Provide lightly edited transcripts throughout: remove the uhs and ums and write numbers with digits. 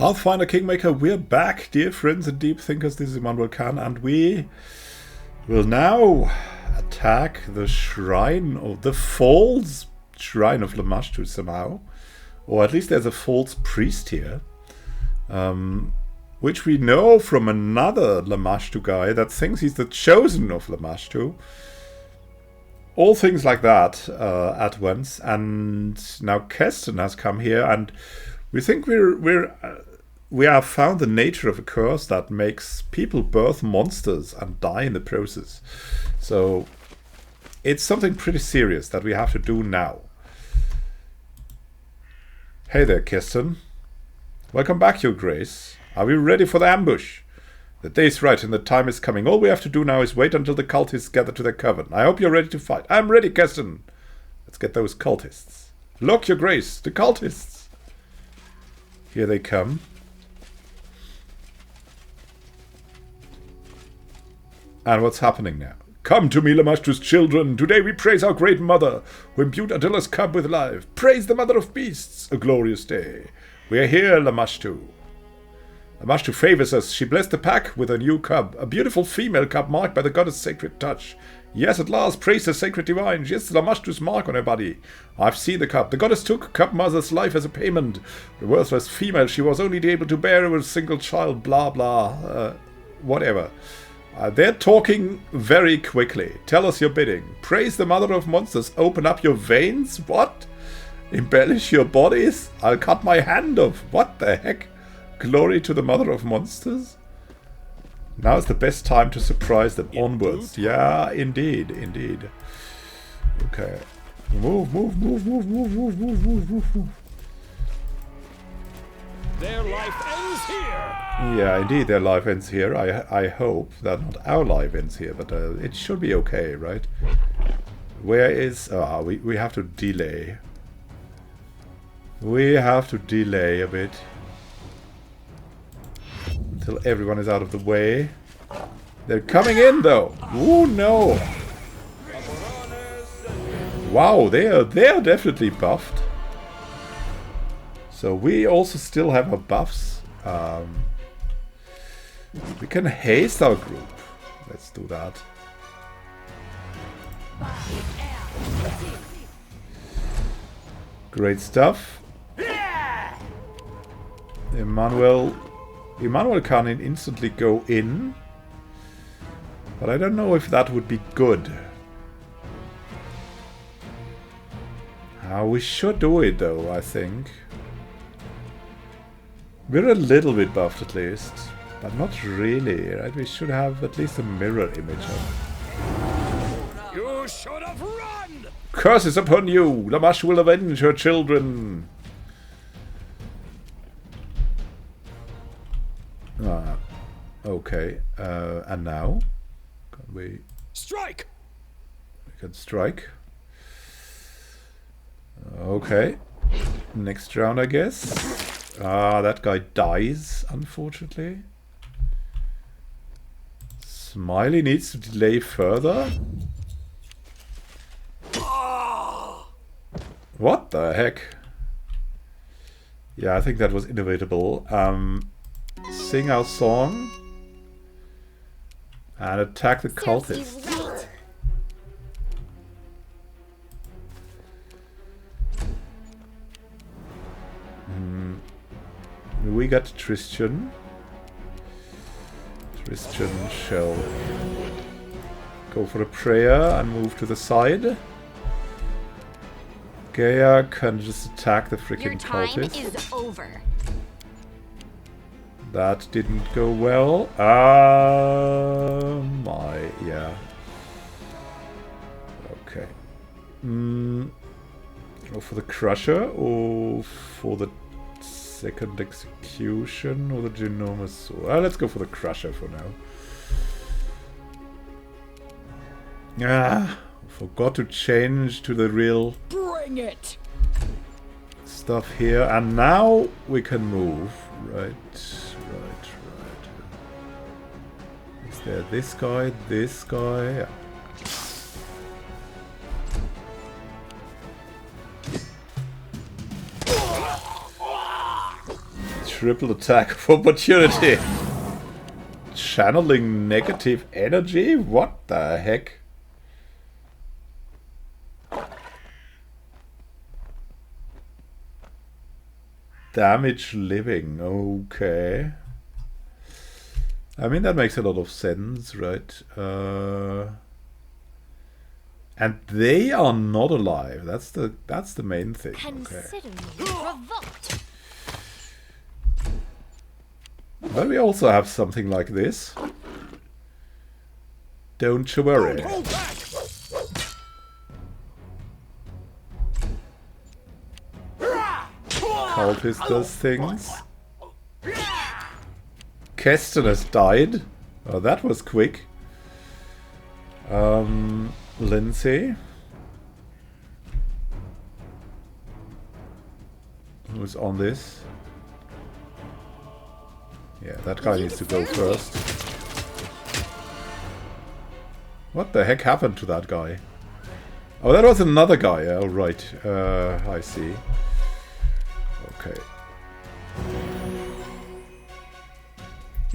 Pathfinder Kingmaker, we're back, dear friends and deep thinkers. This is Immanuel Khan, and we will now attack the shrine of the false shrine of LAMASHTU somehow. Or at least there's a false priest here. Which we know from another LAMASHTU guy that thinks he's the chosen of LAMASHTU. All things like that at once. And now Keston has come here, and we think we have found the nature of a curse that makes people birth monsters and die in the process. So it's something pretty serious that we have to do now. Hey there, Keston. Welcome back, Your Grace. Are we ready for the ambush? The day's right and the time is coming. All we have to do now is wait until the cultists gather to their coven. I hope you're ready to fight. I'm ready, Keston. Let's get those cultists. Look, Your Grace, the cultists. Here they come. And what's happening now? Come to me, LAMASHTU's children. Today we praise our great mother, who imbued Adilla's cub with life. Praise the mother of beasts. A glorious day. We are here, LAMASHTU. LAMASHTU favors us. She blessed the pack with a new cub. A beautiful female cub marked by the goddess' sacred touch. Yes, at last, praise the sacred divine. She has LAMASHTU's mark on her body. I've seen the cub. The goddess took cub mother's life as a payment. The worthless female, she was only able to bear a single child, blah, blah, whatever. They're talking very quickly. Tell us your bidding. Praise the mother of monsters. Open up your veins? What? Embellish your bodies? I'll cut my hand off. What the heck? Glory to the mother of monsters? Now is the best time to surprise them. Onwards. Yeah, indeed, indeed. Okay. Move, move, move, move, move, move, move, move, move. Their life ends here! Yeah, indeed, their life ends here. I hope that not our life ends here, but it should be okay, right? Where is... we have to delay. We have to delay a bit. Until everyone is out of the way. They're coming in, though! Ooh, no! Wow, they are definitely buffed. So we also still have our buffs. We can haste our group. Let's do that. Great stuff. Immanuel can instantly go in. But I don't know if that would be good. We should do it though, I think. We're a little bit buffed at least, but not really, right? We should have at least a mirror image of. You should have run! Curses upon you! LAMASHTU will avenge her children! Okay, and now? Can we... Strike! We can strike. Okay. Next round, I guess. That guy dies, unfortunately. Smiley needs to delay further. What the heck? Yeah, I think that was inevitable. Sing our song. And attack the cultists. We got Tristan. Tristan shall go for a prayer and move to the side. Gaia can just attack the freaking cultist. Your time is over. That didn't go well. Yeah. Okay. Go for the Crusher or for the second execution or the Genomous Sword. Let's go for the Crusher for now. Forgot to change to the real Bring it! stuff here, and now we can move. Right. Is there this guy? This guy? Yeah. Triple attack of opportunity. Channeling negative energy? What the heck? Damage living. Okay. I mean, that makes a lot of sense, right? And they are not alive. That's the main thing. Consider me provoked. But we also have something like this. Don't you worry. Don't hold back. Cultist does things. Keston has died. Oh, that was quick. Lindsay. Who's on this? Yeah, that guy needs to go first. What the heck happened to that guy? Oh, that was another guy. Oh, right. I see. Okay.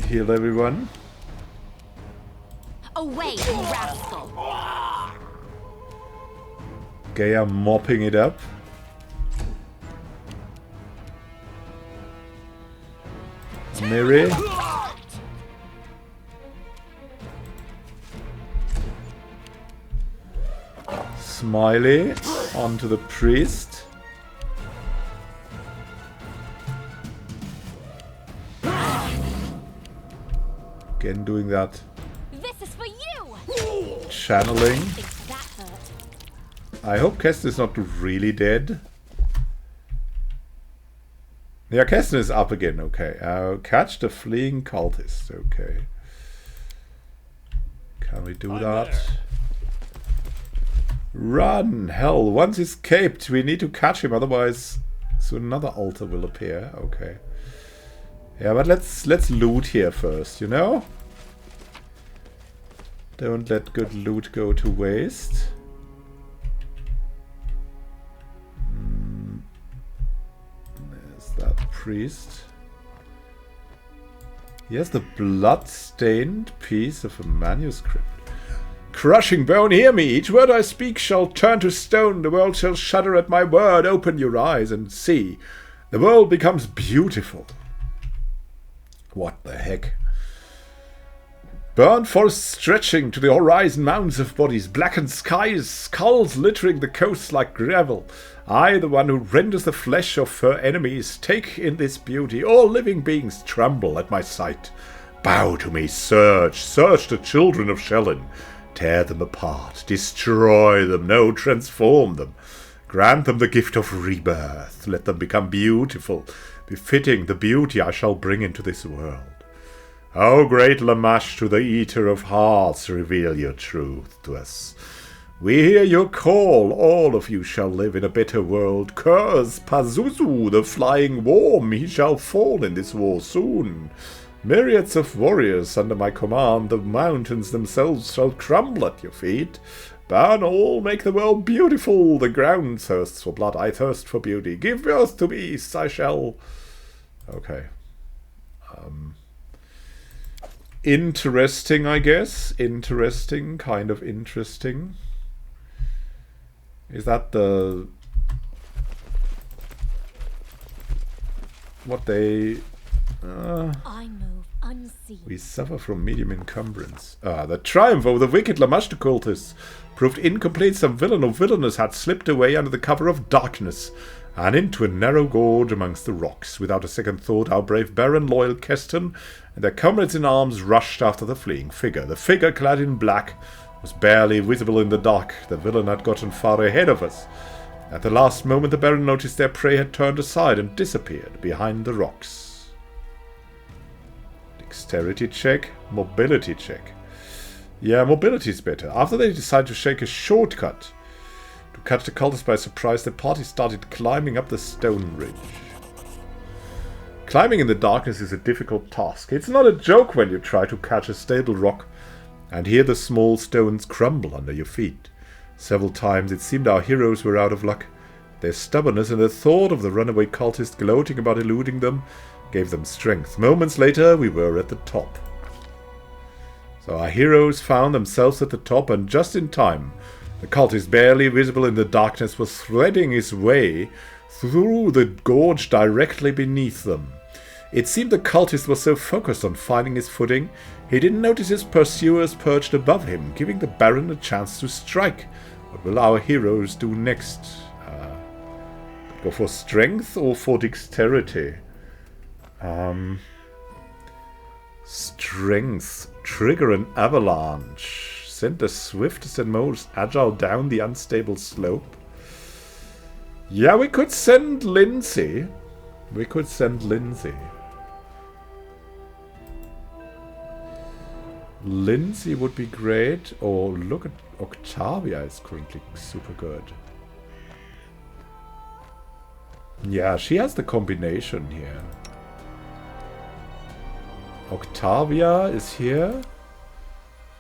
Heal everyone. Away, you rascal! Gaia mopping it up. Miri. Smiley onto the priest. Again doing that. This is for you! Channeling. Think that hurt. I hope Keston is not really dead. Yeah, Keston is up again. Okay. Catch the fleeing cultist. Okay. Can we do that? Run! Hell, once escaped, we need to catch him, otherwise soon another altar will appear. Okay. Yeah, but let's loot here first, you know? Don't let good loot go to waste. There's that priest. He has the blood-stained piece of a manuscript. Crushing bone, hear me. Each word I speak shall turn to stone. The world shall shudder at my word. Open your eyes and see. The world becomes beautiful. What the heck? Burnt forests stretching to the horizon, mounds of bodies, blackened skies, skulls littering the coasts like gravel. I, the one who renders the flesh of her enemies, take in this beauty. All living beings tremble at my sight. Bow to me, search the children of Shellin. Tear them apart, destroy them, no, transform them. Grant them the gift of rebirth. Let them become beautiful, befitting the beauty I shall bring into this world. O great LAMASHTU, the eater of hearts, reveal your truth to us. We hear your call. All of you shall live in a better world. Curse Pazuzu, the flying worm. He shall fall in this war soon. Myriads of warriors under my command, the mountains themselves shall crumble at your feet. Burn all, make the world beautiful. The ground thirsts for blood, I thirst for beauty. Give birth to beasts, I shall... Okay. Interesting, I guess. Interesting, kind of interesting. Is that the... what they... I move unseen. We suffer from medium encumbrance. The triumph over the wicked LAMASHTU cultists proved incomplete. Some villain or villainess had slipped away under the cover of darkness and into a narrow gorge amongst the rocks. Without a second thought, our brave Baron, loyal Keston, and their comrades in arms rushed after the fleeing figure. The figure, clad in black, was barely visible in the dark. The villain had gotten far ahead of us. At the last moment, the Baron noticed their prey had turned aside and disappeared behind the rocks. Dexterity check, mobility check. Yeah, mobility is better. After they decided to shake a shortcut to catch the cultists by surprise, the party started climbing up the stone ridge. Climbing in the darkness is a difficult task. It's not a joke when you try to catch a stable rock and hear the small stones crumble under your feet. Several times it seemed our heroes were out of luck. Their stubbornness and the thought of the runaway cultist gloating about eluding them gave them strength. Moments later, we were at the top. So our heroes found themselves at the top, and just in time, the cultist, barely visible in the darkness, was threading his way through the gorge directly beneath them. It seemed the cultist was so focused on finding his footing, he didn't notice his pursuers perched above him, giving the Baron a chance to strike. What will our heroes do next? Go for strength or for dexterity? Strength. Trigger an avalanche. Send the swiftest and most agile down the unstable slope. Yeah, we could send Lindsay. Lindsay would be great. Or look at Octavia is currently super good. Yeah, she has the combination here. Octavia is here.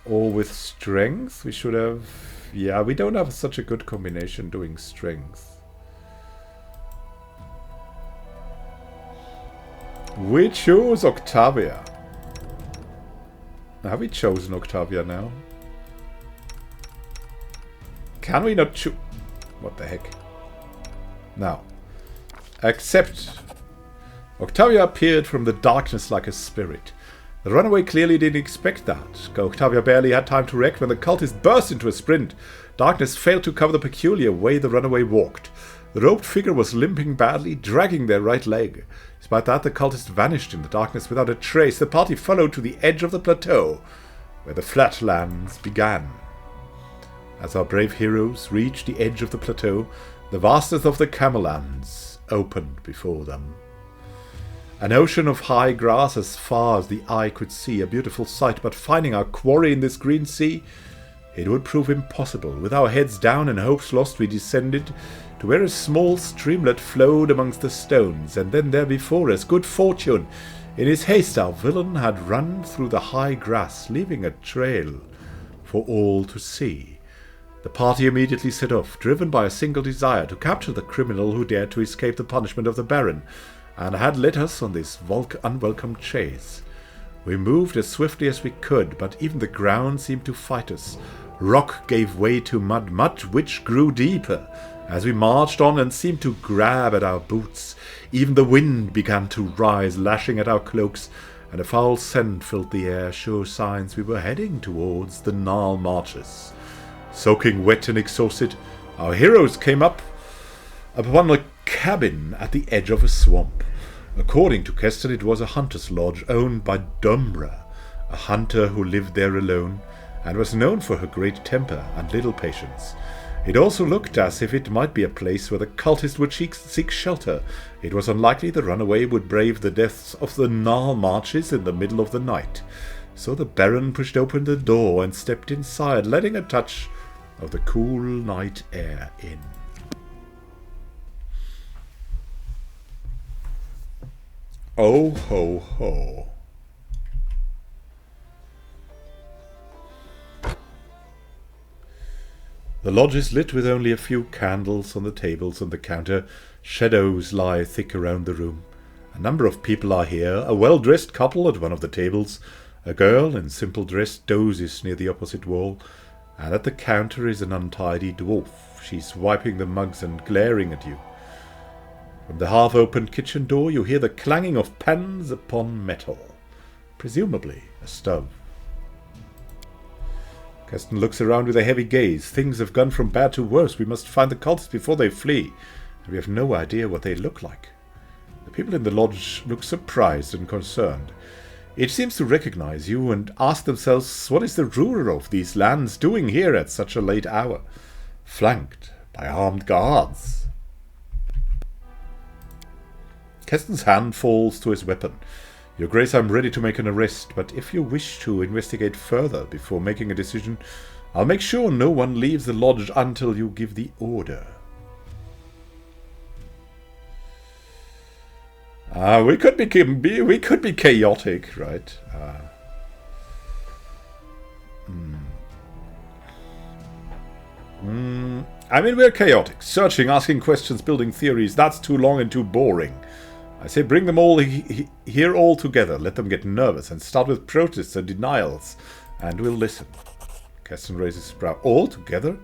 Or with strength. We should have... Yeah, we don't have such a good combination doing strength. We choose Octavia. Have we chosen Octavia now? Can we not choose... What the heck? Now. Accept. Octavia appeared from the darkness like a spirit. The runaway clearly didn't expect that. Octavia barely had time to react when the cultist burst into a sprint. Darkness failed to cover the peculiar way the runaway walked. The roped figure was limping badly, dragging their right leg. Despite that, the cultist vanished in the darkness without a trace. The party followed to the edge of the plateau, where the flatlands began. As our brave heroes reached the edge of the plateau, the vastness of the Camellands opened before them. An ocean of high grass as far as the eye could see, a beautiful sight, but finding our quarry in this green sea, it would prove impossible. With our heads down and hopes lost, we descended to where a small streamlet flowed amongst the stones, and then there before us, good fortune, in his haste our villain had run through the high grass, leaving a trail for all to see. The party immediately set off, driven by a single desire to capture the criminal who dared to escape the punishment of the Baron, and had led us on this unwelcome chase. We moved as swiftly as we could, but even the ground seemed to fight us. Rock gave way to mud, which grew deeper as we marched on and seemed to grab at our boots. Even the wind began to rise, lashing at our cloaks, and a foul scent filled the air, sure signs we were heading towards the gnarl marshes. Soaking wet and exhausted, our heroes came upon a cabin at the edge of a swamp. According to Keston, it was a hunter's lodge owned by Dumra, a hunter who lived there alone and was known for her great temper and little patience. It also looked as if it might be a place where the cultist would seek shelter. It was unlikely the runaway would brave the depths of the gnarl marches in the middle of the night. So the Baron pushed open the door and stepped inside, letting a touch of the cool night air in. Oh ho ho. The lodge is lit with only a few candles on the tables and the counter. Shadows lie thick around the room. A number of people are here. A well-dressed couple at one of the tables. A girl in simple dress dozes near the opposite wall. And at the counter is an untidy dwarf. She's wiping the mugs and glaring at you. From the half-opened kitchen door you hear the clanging of pans upon metal. Presumably a stove. Keston looks around with a heavy gaze. Things have gone from bad to worse. We must find the cultists before they flee. And we have no idea what they look like. The people in the lodge look surprised and concerned. It seems to recognize you and ask themselves, what is the ruler of these lands doing here at such a late hour, flanked by armed guards? Keston's hand falls to his weapon. Your Grace, I'm ready to make an arrest, but if you wish to investigate further before making a decision, I'll make sure no one leaves the lodge until you give the order. We could be chaotic, right? I mean, we're chaotic. Searching, asking questions, building theories. That's too long and too boring. I say bring them all here all together. Let them get nervous and start with protests and denials. And we'll listen. Keston raises his brow. All together?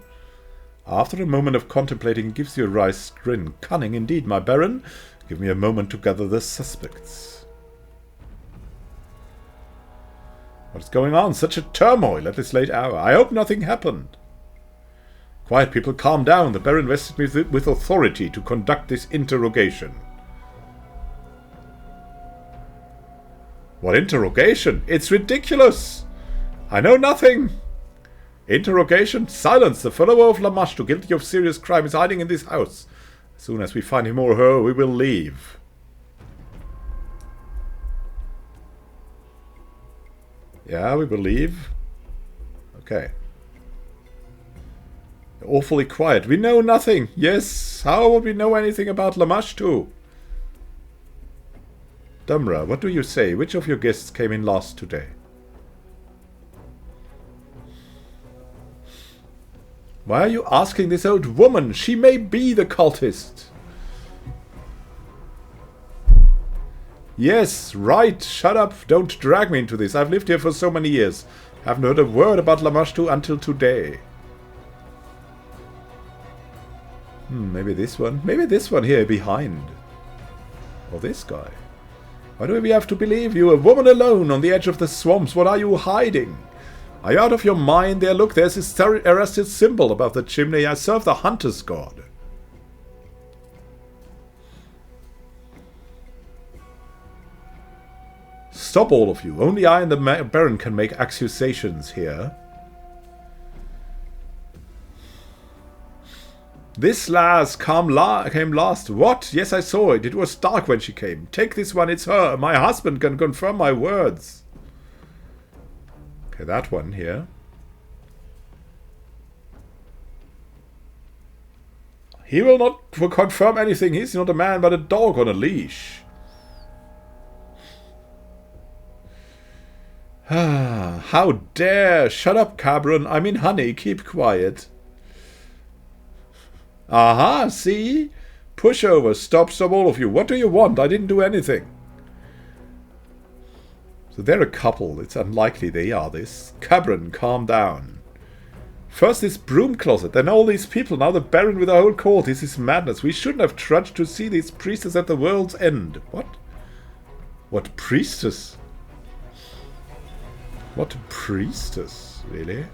After a moment of contemplating, gives you a wry grin. Cunning indeed, my baron. Give me a moment to gather the suspects. What is going on? Such a turmoil at this late hour. I hope nothing happened. Quiet, people, calm down. The baron vested me with authority to conduct this interrogation. What interrogation? It's ridiculous! I know nothing! Interrogation? Silence! The follower of LAMASHTU, guilty of serious crime, is hiding in this house. As soon as we find him or her, we will leave. Yeah, we will leave. Okay. Awfully quiet. We know nothing. Yes, how would we know anything about LAMASHTU? Dumra, what do you say? Which of your guests came in last today? Why are you asking this old woman? She may be the cultist. Yes, right. Shut up. Don't drag me into this. I've lived here for so many years. Haven't heard a word about LAMASHTU until today. Maybe this one. Maybe this one here behind. Or this guy. Why do we have to believe you? A woman alone on the edge of the swamps. What are you hiding? Are you out of your mind? There, look, there's this arrested symbol above the chimney. I serve the hunter's god. Stop, all of you. Only I and the Baron can make accusations here. This lass came last. What? Yes, I saw it. It was dark when she came. Take this one, it's her. My husband can confirm my words. Okay, that one here. He will not confirm anything. He's not a man, but a dog on a leash. How dare! Shut up, Cabron. I mean, honey, keep quiet. Aha, see? Pushover. Stop, all of you. What do you want? I didn't do anything. So they're a couple. It's unlikely they are this. Cabron, calm down. First this broom closet, then all these people, now the Baron with a whole court. This is madness. We shouldn't have trudged to see these priestess at the world's end. What? What priestess? What priestess? Really?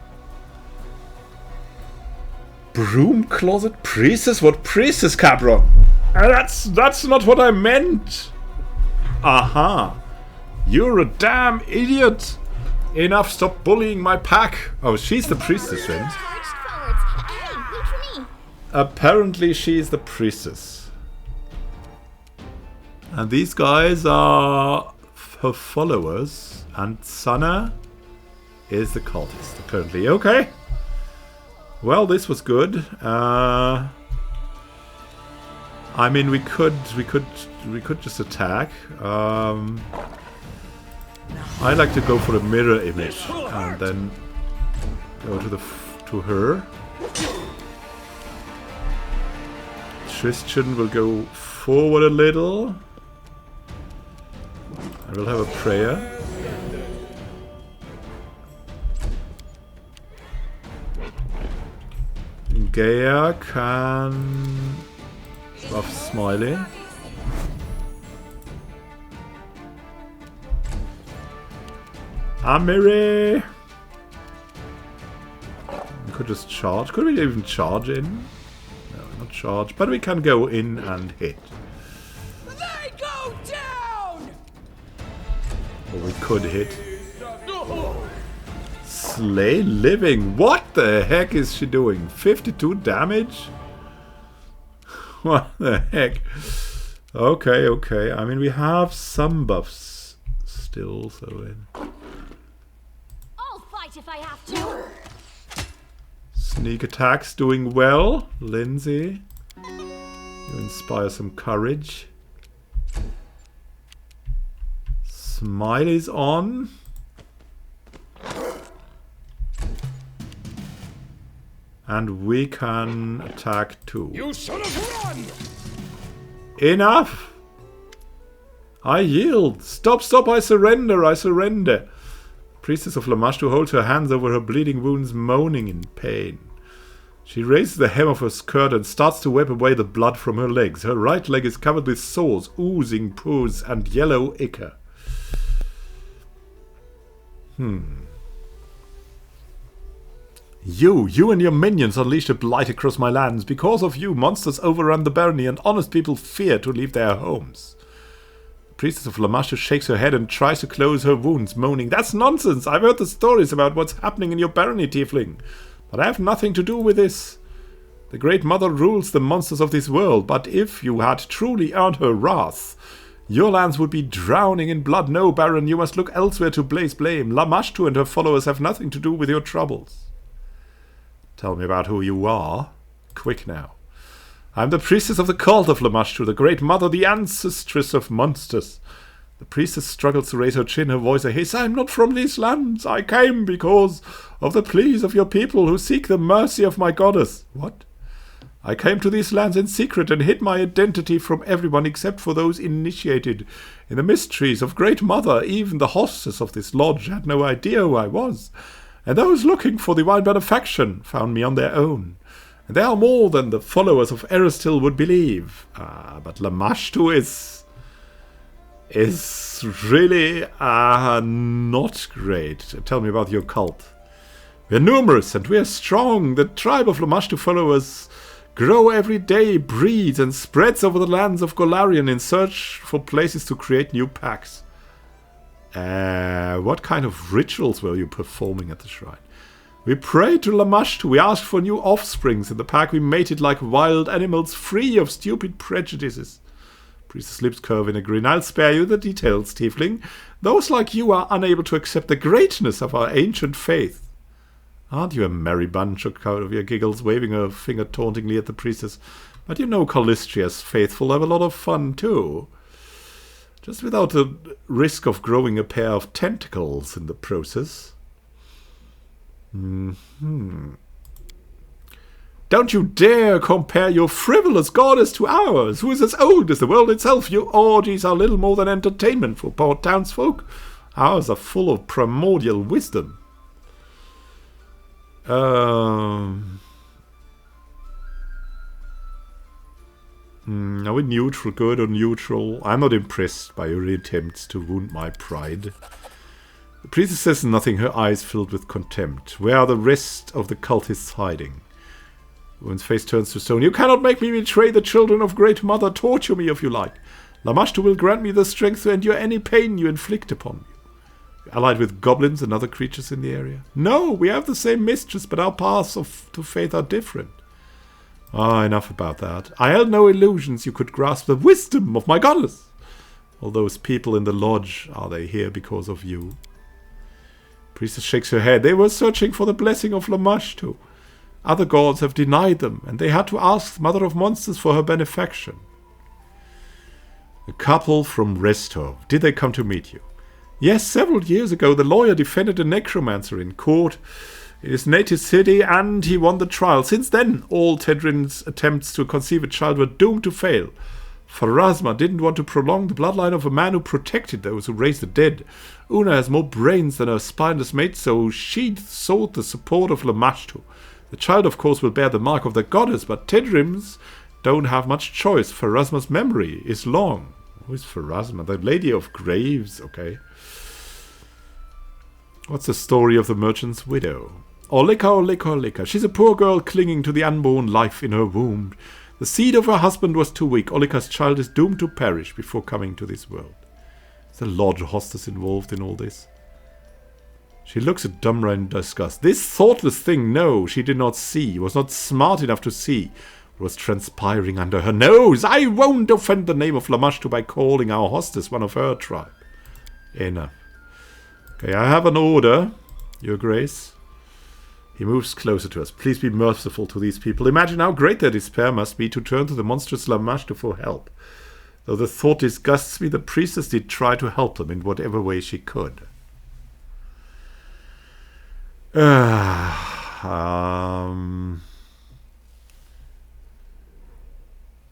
Broom closet priestess? What priestess, Cabron? That's not what I meant. Aha. You're a damn idiot. Enough, stop bullying my pack. Oh, she's the priestess then. Apparently she's the priestess. And these guys are her followers. And Sana is the cultist, apparently. Okay. Well, this was good. I mean, we could just attack. I like to go for a mirror image and then go to her. Tristan will go forward a little. I will have a prayer. Gaia can buff Smiley. Amiri! We could just charge. Could we even charge in? No, not charge. But we can go in and hit. They go down! Or we could hit. Slay living. What the heck is she doing? 52 damage? What the heck? Okay, okay. I mean, we have some buffs still, so... I'll fight if I have to. Sneak attacks doing well. Lindsay, you inspire some courage. Smiley's on. And we can attack too. You should have run! Enough! I yield. Stop, stop, I surrender, I surrender. Priestess of LAMASHTU holds her hands over her bleeding wounds, moaning in pain. She raises the hem of her skirt and starts to wipe away the blood from her legs. Her right leg is covered with sores, oozing pus, and yellow ichor. You and your minions unleashed a blight across my lands. Because of you, monsters overrun the barony and honest people fear to leave their homes. The priestess of LAMASHTU shakes her head and tries to close her wounds, moaning, "That's nonsense! I've heard the stories about what's happening in your barony, tiefling. But I have nothing to do with this. The Great Mother rules the monsters of this world, but if you had truly earned her wrath, your lands would be drowning in blood. No, Baron, you must look elsewhere to place blame. LAMASHTU and her followers have nothing to do with your troubles." Tell me about who you are. Quick now. I'm the priestess of the cult of LAMASHTU, the Great Mother, the ancestress of monsters. The priestess struggles to raise her chin, her voice a hiss. I'm not from these lands. I came because of the pleas of your people who seek the mercy of my goddess. What? I came to these lands in secret and hid my identity from everyone except for those initiated in the mysteries of Great Mother. Even the hostess of this lodge had no idea who I was. And those looking for divine benefaction found me on their own. And they are more than the followers of Eristil would believe. But LAMASHTU is really not great. Tell me about your cult. We are numerous and we are strong. The tribe of LAMASHTU followers grow every day, breeds and spreads over the lands of Golarion in search for places to create new packs. What kind of rituals were you performing at the shrine? We prayed to LAMASHTU. We asked for new offsprings in the pack. We mated like wild animals, free of stupid prejudices. Priestess' lips curve in a grin. I'll spare you the details, tiefling. Those like you are unable to accept the greatness of our ancient faith. Aren't you a merry bunch? Octavia giggles, waving her finger tauntingly at the priestess. But you know Callistria's faithful have a lot of fun too. Just without the risk of growing a pair of tentacles in the process. Don't you dare compare your frivolous goddess to ours, who is as old as the world itself. Your orgies are little more than entertainment for poor townsfolk. Ours are full of primordial wisdom. Are we neutral, good or neutral? I'm not impressed by your attempts to wound my pride. The priestess says nothing, her eyes filled with contempt. Where are the rest of the cultists hiding? The woman's face turns to stone. You cannot make me betray the children of Great Mother. Torture me if you like. LAMASHTU will grant me the strength to endure any pain you inflict upon me. You're allied with goblins and other creatures in the area? No, we have the same mistress, but our paths to faith are different. Enough about that. I held no illusions you could grasp the wisdom of my goddess. All those people in the lodge, are they here because of you? Priestess shakes her head. They were searching for the blessing of LAMASHTU. Other gods have denied them, and they had to ask Mother of Monsters for her benefaction. A couple from Restov. Did they come to meet you? Yes, several years ago the lawyer defended a necromancer in court in his native city, and he won the trial. Since then, all Tedrin's attempts to conceive a child were doomed to fail. Pharasma didn't want to prolong the bloodline of a man who protected those who raised the dead. Una has more brains than her spineless mate, so she sought the support of LAMASHTU. The child, of course, will bear the mark of the goddess, but Tedrims don't have much choice. Pharasma's memory is long. Who is Pharasma? The Lady of Graves, okay. What's the story of the merchant's widow? Olika, Olika, Olika. She's a poor girl clinging to the unborn life in her womb. The seed of her husband was too weak. Olika's child is doomed to perish before coming to this world. Is the lodge hostess involved in all this? She looks at Dumra in disgust. This thoughtless thing, no, she did not see, was not smart enough to see what was transpiring under her nose. I won't offend the name of LAMASHTU by calling our hostess one of her tribe. Enough. Okay, I have an order, Your Grace. He moves closer to us. Please be merciful to these people. Imagine how great their despair must be to turn to the monstrous LAMASHTU for help. Though the thought disgusts me, the priestess did try to help them in whatever way she could. I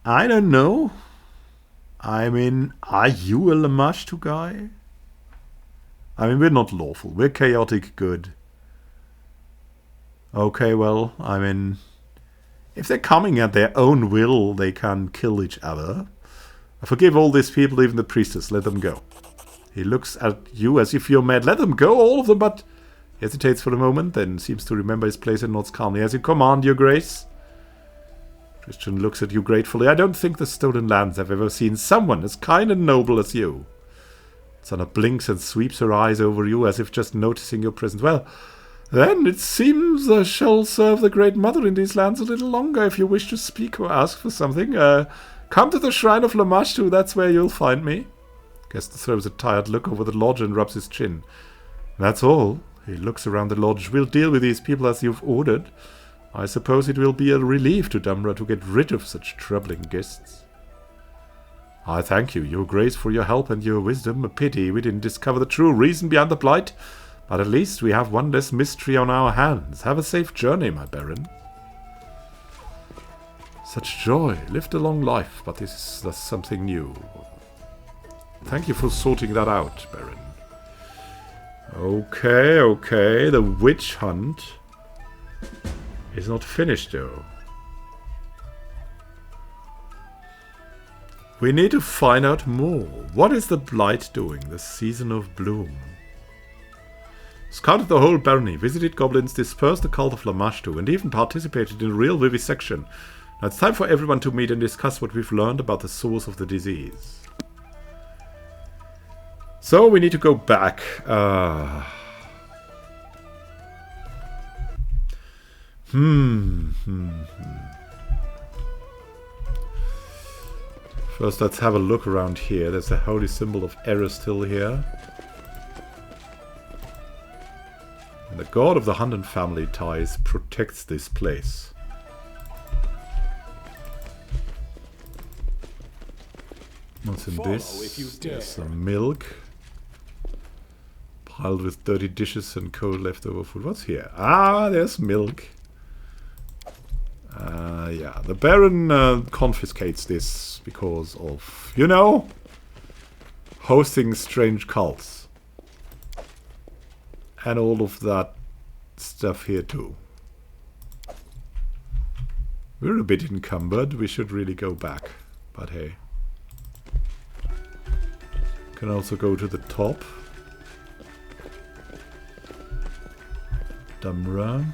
don't know. I mean, are you a LAMASHTU guy? I mean, we're not lawful. We're chaotic good. Okay, well, I mean, if they're coming at their own will, they can kill each other. I forgive all these people, even the priestess. Let them go. He looks at you as if you're mad. Let them go, all of them, but hesitates for a moment, then seems to remember his place and nods calmly. As you command, your grace. Christian looks at you gratefully. I don't think the Stolen Lands have ever seen someone as kind and noble as you. Sana blinks and sweeps her eyes over you as if just noticing your presence. Well, then it seems I shall serve the Great Mother in these lands a little longer if you wish to speak or ask for something. Come to the Shrine of LAMASHTU, that's where you'll find me. Guest throws a tired look over the lodge and rubs his chin. That's all. He looks around the lodge. We'll deal with these people as you've ordered. I suppose it will be a relief to Damra to get rid of such troubling guests. I thank you, your grace, for your help and your wisdom. A pity we didn't discover the true reason behind the blight, but at least we have one less mystery on our hands. Have a safe journey, my Baron. Such joy, lived a long life, but this is something new. Thank you for sorting that out, Baron. Okay, okay, the witch hunt is not finished, though. We need to find out more. What is the blight doing, the season of bloom? Scouted the whole barony, visited goblins, dispersed the cult of LAMASHTU, and even participated in real vivisection. Now it's time for everyone to meet and discuss what we've learned about the source of the disease. So we need to go back. First, let's have a look around here. There's a holy symbol of error still here. And the god of the hunt and family ties protects this place. What's in this? There's some milk. Piled with dirty dishes and cold leftover food. What's here? Ah, there's milk. Yeah, the Baron confiscates this because of, you know, hosting strange cults. And all of that stuff here too. We're a bit encumbered. We should really go back. But hey. Can also go to the top. Damra.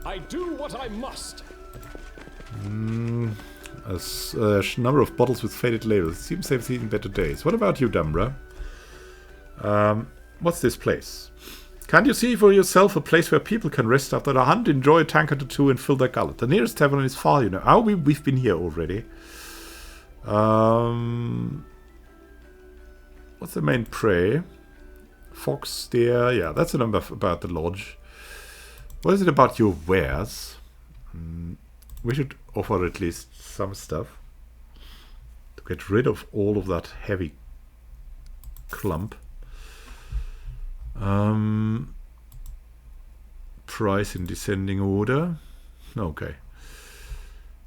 I do what I must. A number of bottles with faded labels. Seems they've seen better days. What about you, Damra? What's this place? Can't you see for yourself a place where people can rest after a hunt, enjoy a tankard or two, and fill their gullet? The nearest tavern is far, you know. Oh, we've been here already. What's the main prey? Fox, deer. Yeah, that's a number about the lodge. What is it about your wares? We should offer at least some stuff to get rid of all of that heavy clump. Price in descending order. Okay.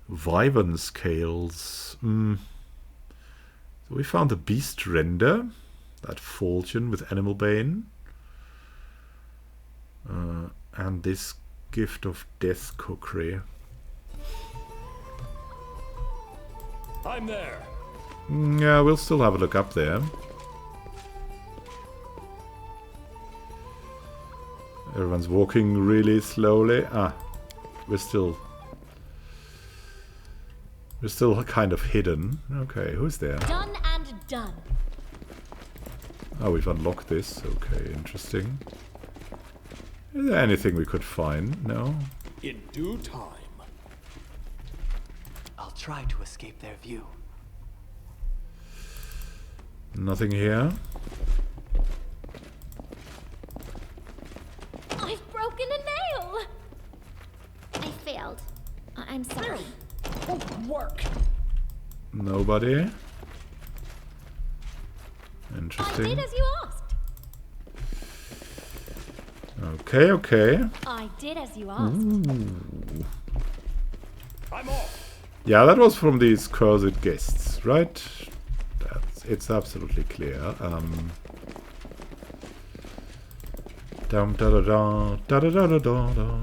Wyvern scales. So we found the beast render. That falchion with animal bane. And this gift of death cookery. I'm there. Yeah, we'll still have a look up there. Everyone's walking really slowly. Ah, we're still kind of hidden. Okay, who's there? Done and done. Oh, we've unlocked this. Okay, interesting. Is there anything we could find? No? In due time. I'll try to escape their view. Nothing here. I've broken a nail. I failed. I'm sorry. Won't work. Nobody. I Interesting. did as you asked. Okay, okay. I did as you asked. I'm off. Yeah, that was from these cursed guests, right? it's absolutely clear. Dum da da da da da da da da da.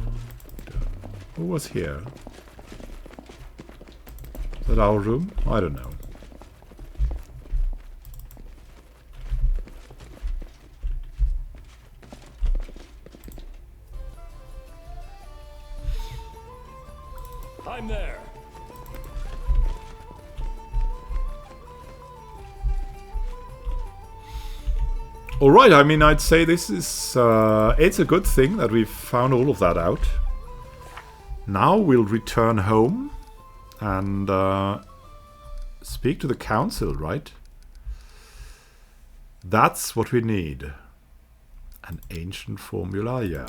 Who was here? Is that our room? I don't know. I'm there. Alright, I mean, I'd say this is... it's a good thing that we've found all of that out. Now we'll return home and speak to the council, right? That's what we need. An ancient formula, yeah.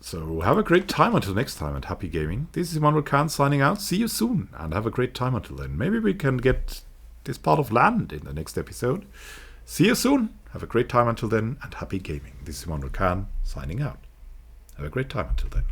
So have a great time until next time and happy gaming. This is Immanuel Khan signing out. See you soon and have a great time until then. Maybe we can get this part of land in the next episode. See you soon. Have a great time until then and happy gaming. This is Immanuel Khan signing out. Have a great time until then.